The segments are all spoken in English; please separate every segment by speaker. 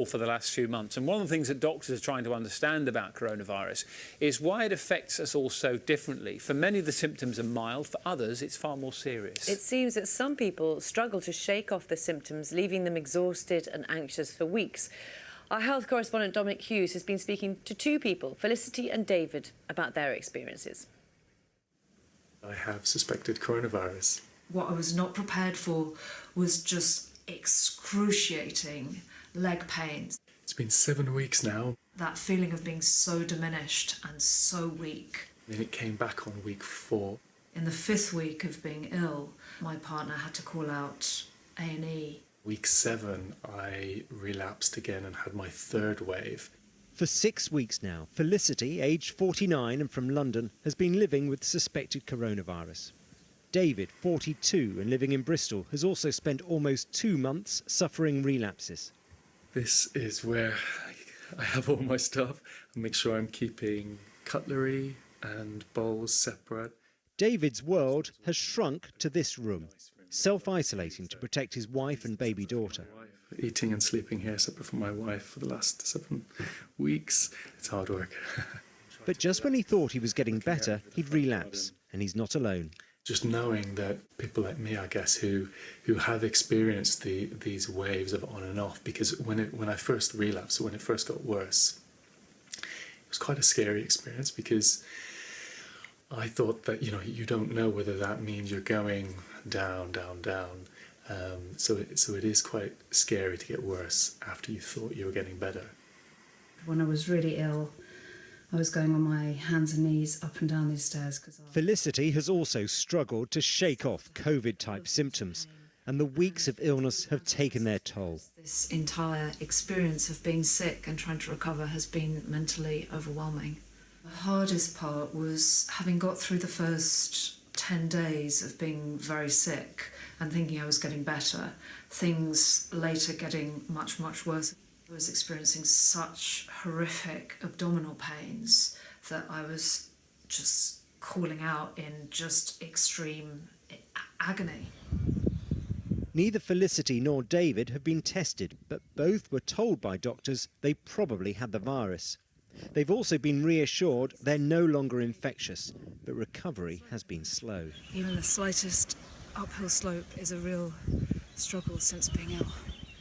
Speaker 1: for the last few months. And one of the things that doctors are trying to understand about coronavirus is why it affects us all so differently. For many, the symptoms are mild. For others, it's far more serious.
Speaker 2: It seems that some people struggle to shake off the symptoms, leaving them exhausted and anxious for weeks. Our health correspondent Dominic Hughes has been speaking to two people, Felicity and David, about their experiences.
Speaker 3: I have suspected coronavirus.
Speaker 4: What I was not prepared for was just excruciating leg pains.
Speaker 3: It's been 7 weeks now.
Speaker 4: That feeling of being so diminished and so weak.
Speaker 3: And it came back on week 4.
Speaker 4: In the 5th week of being ill, my partner had to call out A&E.
Speaker 3: Week 7, I relapsed again and had my 3rd wave.
Speaker 5: For 6 weeks now, Felicity, aged 49 and from London, has been living with suspected coronavirus. David, 42 and living in Bristol, has also spent almost 2 months suffering relapses.
Speaker 3: This is where I have all my stuff. I make sure I'm keeping cutlery and bowls separate.
Speaker 5: David's world has shrunk to this room, self-isolating to protect his wife and baby daughter.
Speaker 3: Eating and sleeping here separate from my wife for the last 7 weeks. It's hard work.
Speaker 5: But just when he thought he was getting better, he'd relapse, and he's not alone.
Speaker 3: Just knowing that people like me, I guess, who have experienced these waves of on and off, because when I first relapsed, when it first got worse, it was quite a scary experience, because I thought that, you don't know whether that means you're going down, down, down. So it is quite scary to get worse after you thought you were getting better.
Speaker 6: When I was really ill, I was going on my hands and knees up and down these stairs.
Speaker 5: Felicity has also struggled to shake off COVID-type symptoms, and the weeks of illness have taken their toll.
Speaker 4: This entire experience of being sick and trying to recover has been mentally overwhelming. The hardest part was having got through the first 10 days of being very sick and thinking I was getting better, things later getting much, much worse. I was experiencing such horrific abdominal pains that I was just calling out in just extreme agony.
Speaker 5: Neither Felicity nor David have been tested, but both were told by doctors they probably had the virus. They've also been reassured they're no longer infectious, but recovery has been slow.
Speaker 4: Even the slightest uphill slope is a real struggle since being ill.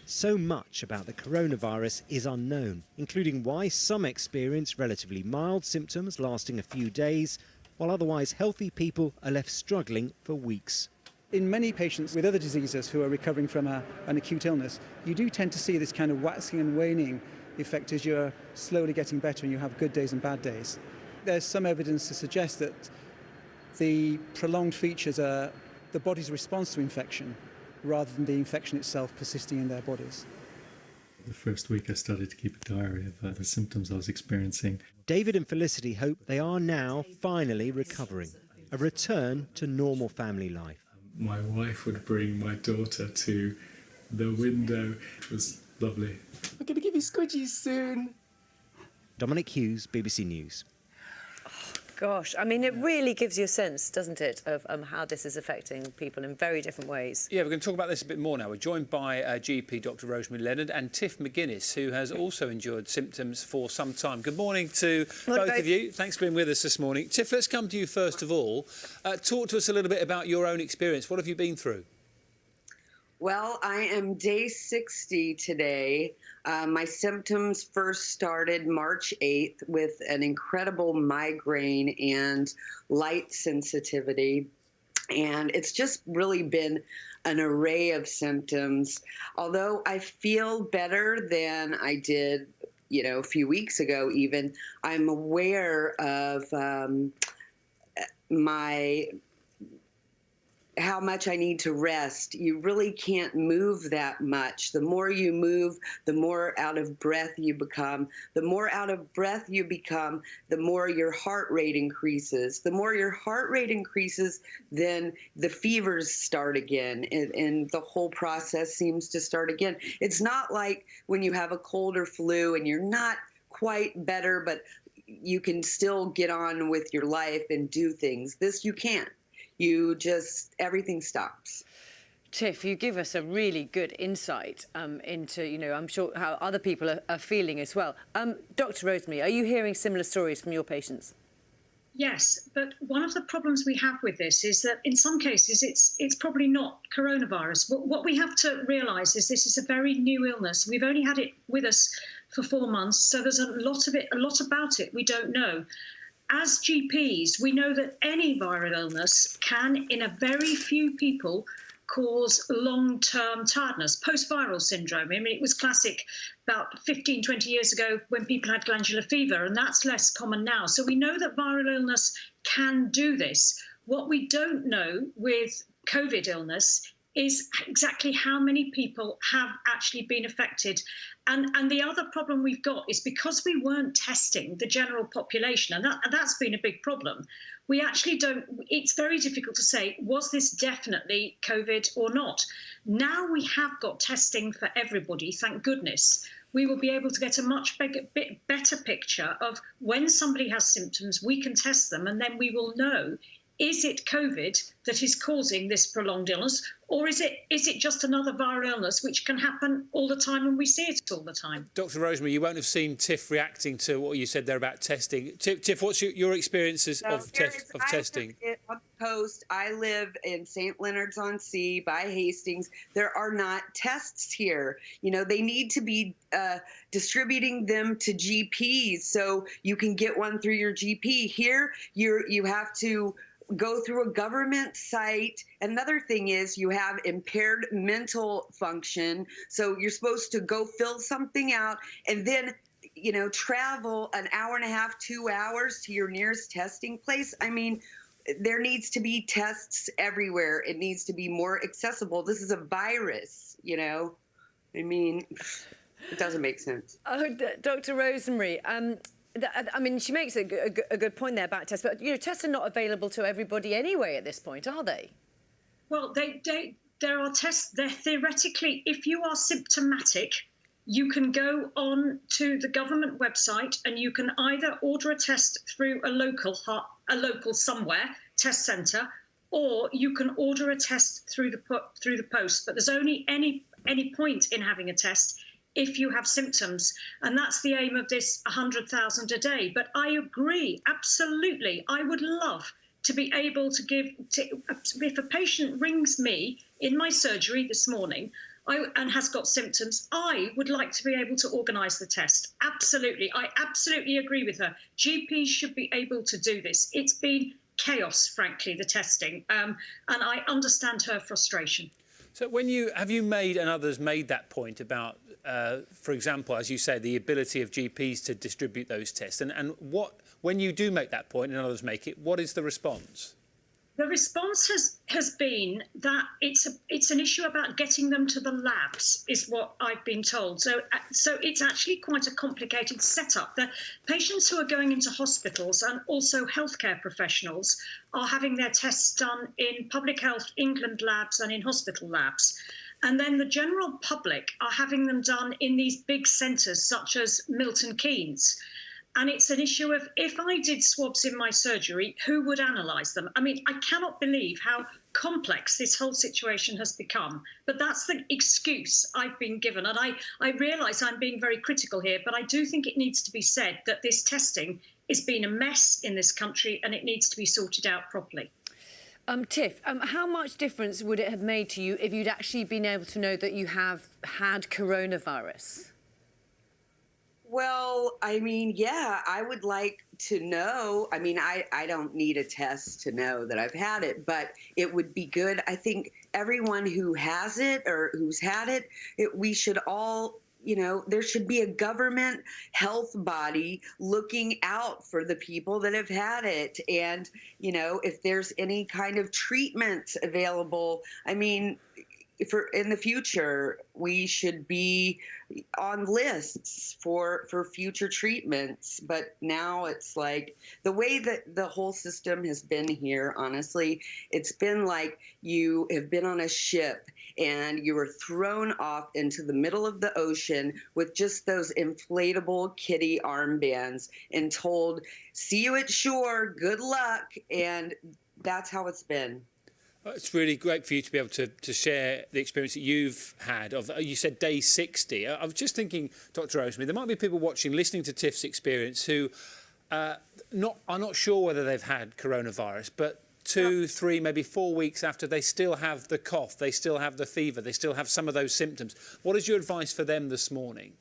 Speaker 5: So much about the coronavirus is unknown, including why some experience relatively mild symptoms lasting a few days, while otherwise healthy people are left struggling for weeks.
Speaker 7: In many patients with other diseases who are recovering from an acute illness, you do tend to see this kind of waxing and waning effect as you're slowly getting better and you have good days and bad days. There's some evidence to suggest that the prolonged features are the body's response to infection, rather than the infection itself persisting in their bodies.
Speaker 3: The first week I started to keep a diary of the symptoms I was experiencing.
Speaker 5: David and Felicity hope they are now finally recovering, a return to normal family life.
Speaker 3: My wife would bring my daughter to the window, which was lovely. I'm going to give you squidgies soon.
Speaker 5: Dominic Hughes, BBC News.
Speaker 2: Gosh, I mean, it really gives you a sense, doesn't it, of how this is affecting people in very different ways.
Speaker 1: Yeah, we're going to talk about this a bit more now. We're joined by GP Dr Rosemary Leonard and Tiff McGuinness, who has also endured symptoms for some time. Good morning to both of you. Thanks for being with us this morning. Tiff, let's come to you first of all. Talk to us a little bit about your own experience. What have you been through?
Speaker 8: Well, I am day 60 today. My symptoms first started March 8th with an incredible migraine and light sensitivity. And it's just really been an array of symptoms. Although I feel better than I did, a few weeks ago even, I'm aware of how much I need to rest. You really can't move that much. The more you move, the more out of breath you become. The more out of breath you become, the more your heart rate increases. The more your heart rate increases, then the fevers start again, and the whole process seems to start again. It's not like when you have a cold or flu and you're not quite better, but you can still get on with your life and do things. This you can't. Everything stops.
Speaker 2: Tiff, you give us a really good insight into, I'm sure how other people are feeling as well. Dr. Rosemary, are you hearing similar stories from your patients?
Speaker 9: Yes, but one of the problems we have with this is that in some cases it's probably not coronavirus. But what we have to realise is this is a very new illness. We've only had it with us for 4 months, so there's a lot about it we don't know. As GPs, we know that any viral illness can, in a very few people, cause long-term tiredness, post-viral syndrome. I mean, it was classic about 15, 20 years ago when people had glandular fever, and that's less common now. So we know that viral illness can do this. What we don't know with COVID illness is exactly how many people have actually been affected. And the other problem we've got is because we weren't testing the general population, and that's been a big problem, we actually don't, it's very difficult to say, was this definitely COVID or not? Now we have got testing for everybody, thank goodness. We will be able to get a much better picture of when somebody has symptoms, we can test them, and then we will know, is it COVID that is causing this prolonged illness, or is it just another viral illness which can happen all the time and we see it all the time?
Speaker 1: Dr. Rosemary, you won't have seen Tiff reacting to what you said there about testing. Tiff, what's your experiences of testing?
Speaker 8: On the coast, I live in St. Leonard's-on-Sea by Hastings. There are not tests here. They need to be distributing them to GPs so you can get one through your GP. Here, you have to go through a government site. Another thing is you have impaired mental function. So you're supposed to go fill something out and then, travel an hour and a half, 2 hours to your nearest testing place. I mean, there needs to be tests everywhere. It needs to be more accessible. This is a virus, I mean, it doesn't make sense.
Speaker 2: Oh, Dr. Rosemary, I mean, she makes a good point there about tests, but tests are not available to everybody anyway at this point, are they?
Speaker 9: Well, there are tests. They're theoretically, if you are symptomatic, you can go on to the government website and you can either order a test through a local somewhere test centre, or you can order a test through the post. But there's only any point in having a test if you have symptoms. And that's the aim of this 100,000 a day. But I agree, absolutely. I would love to be able to if a patient rings me in my surgery this morning and has got symptoms, I would like to be able to organise the test. Absolutely. I absolutely agree with her. GPs should be able to do this. It's been chaos, frankly, the testing. And I understand her frustration.
Speaker 1: So have you made and others made that point about, for example, as you say, the ability of GPs to distribute those tests? And when you do make that point and others make it, what is the response?
Speaker 9: The response has been that it's an issue about getting them to the labs, is what I've been told. So it's actually quite a complicated setup. The patients who are going into hospitals and also healthcare professionals are having their tests done in Public Health England labs and in hospital labs. And then the general public are having them done in these big centres such as Milton Keynes. And it's an issue of, if I did swabs in my surgery, who would analyse them? I mean, I cannot believe how complex this whole situation has become. But that's the excuse I've been given. And I realise I'm being very critical here, but I do think it needs to be said that this testing has been a mess in this country and it needs to be sorted out properly.
Speaker 2: Tiff, how much difference would it have made to you if you'd actually been able to know that you have had coronavirus?
Speaker 8: Well, I mean, yeah, I would like to know. I mean, I don't need a test to know that I've had it, but it would be good. I think everyone who has it or who's had it, we should all, there should be a government health body looking out for the people that have had it. And, if there's any kind of treatment available, I mean, in the future, we should be on lists for future treatments. But now it's like the way that the whole system has been here, honestly, it's been like you have been on a ship and you were thrown off into the middle of the ocean with just those inflatable kitty armbands and told, see you at shore, good luck. And that's how it's been.
Speaker 1: It's really great for you to be able to share the experience that you've had. You said day 60. I was just thinking, Dr. Rosemary, there might be people watching, listening to Tiff's experience who are not sure whether they've had coronavirus, but 2, 3, maybe 4 weeks after, they still have the cough, they still have the fever, they still have some of those symptoms. What is your advice for them this morning?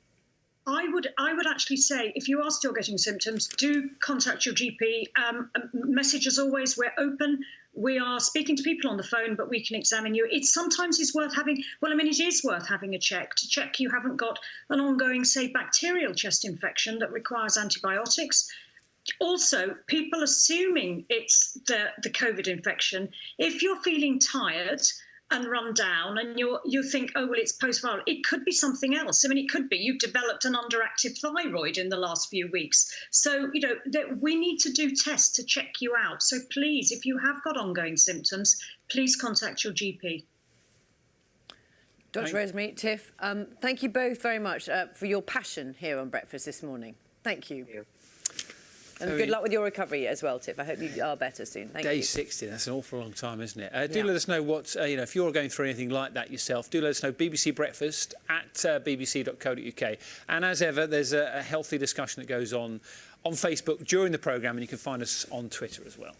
Speaker 9: I would actually say, if you are still getting symptoms, do contact your GP. Message as always, we're open. We are speaking to people on the phone, but we can examine you. It sometimes is worth having, it is worth having a check to check you haven't got an ongoing, say, bacterial chest infection that requires antibiotics. Also, people assuming it's the COVID infection, if you're feeling tired and run down and you think, oh, well, it's post-viral, it could be something else. It could be you've developed an underactive thyroid in the last few weeks. So, we need to do tests to check you out. So please, if you have got ongoing symptoms, please contact your GP.
Speaker 2: Dr. Rosemary, Tiff, thank you both very much for your passion here on Breakfast this morning. Thank you. And good luck with your recovery as well, Tiff. I hope you are better soon. Thank you.
Speaker 1: Day 60, that's an awful long time, isn't it? Do let us know what, if you're going through anything like that yourself, do let us know. BBC Breakfast at bbc.co.uk. And as ever, there's a healthy discussion that goes on Facebook during the programme, and you can find us on Twitter as well.